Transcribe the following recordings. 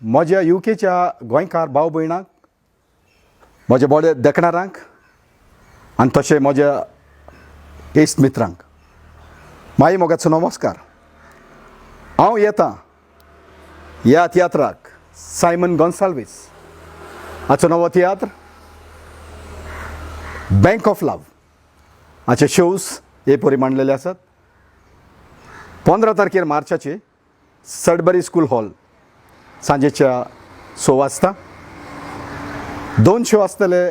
म्हज्या युकेच्या गोंयकार भाव भयणांक, म्हज्या बळे देखणारांक आनी तशें म्हज्या इश्ट मित्रांक माई मोगाचो नमस्कार. हांव येतां ह्या तियात्राक सायमन गॉन्साल्वीस हाचो नवो तियात्र बँक ऑफ लव हाचे शोज हे परी मांडलेले आसात. 15 तारखेर मार्चाचे सडबरी स्कूल हॉल सांजेच्या 6 वाजता. 2 शो आसतले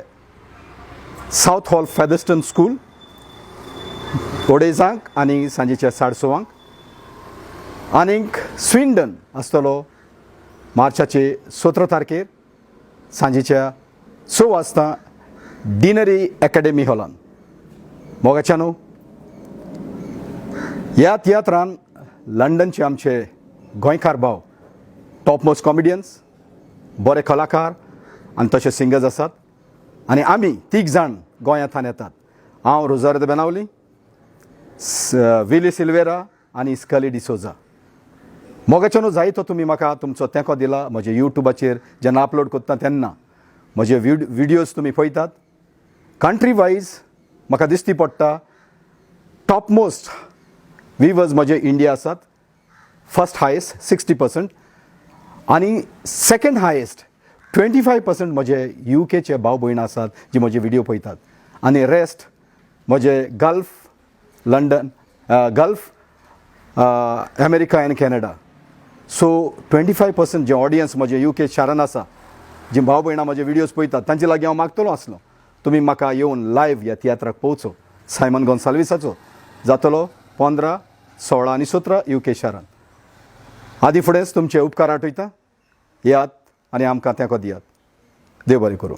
साउथ हॉल फेदर्स्टन स्कूल ओडेजांक आनी सांजेच्या 6:30. आनीक स्विंडन आसतलो मार्चाचे 17 तारखेर सांजेच्या 6 वाजता डिनरी अकॅडमी हॉलान. मोगाच्यानो ह्या तियात्रान लंडनचे आमचे गोंयकार भाव टॉप मोस्ट कॉमेडियन्स, बरे कलाकार आनी तशे सिंगर्स आसात. आनी आमी 3 जाण गोंयांतल्यान येतात. हांव रोजार्दो बेनावली, विली सिल्वेरा आनी स्कली डिसोजा. मोगाच्यानो जायतो तुमी म्हाका तुमचो तेंको दिला. म्हजे यूट्यूबाचेर जेन्ना अपलोड करता तेन्ना म्हजे विडियोज तुमी पळयतात. कंट्री वायज म्हाका दिसती पडटा टॉप मोस्ट व्हिवर्स म्हजे इंडिया आसात. फर्स्ट हायेस्ट 60% आनी सेकंड हायेस्ट 25% म्हजे युकेचे भाव भयणां आसात जी म्हजे व्हिडियो पळयतात. आनी रेस्ट म्हजे गल्फ, लंडन, गल्फ, अमेरिका आनी कॅनडा. सो 25% जे ऑडियन्स म्हजे युके शारान आसा, जी भाव भयणां म्हजे व्हिडियोज पळयतात, तांचे लागीं हांव मागतलो आसलो तुमी म्हाका येवन लायव्ह ह्या तियात्राक पळोवचो. सायमन गॉन्साल्वीसाचो जातलो 15, 16 आनी 17 युके शारान. आदी फुडेंच तुमचे उपकार आठयता. येयात आनी आमकां तेंको दियात. देव बरें करूं.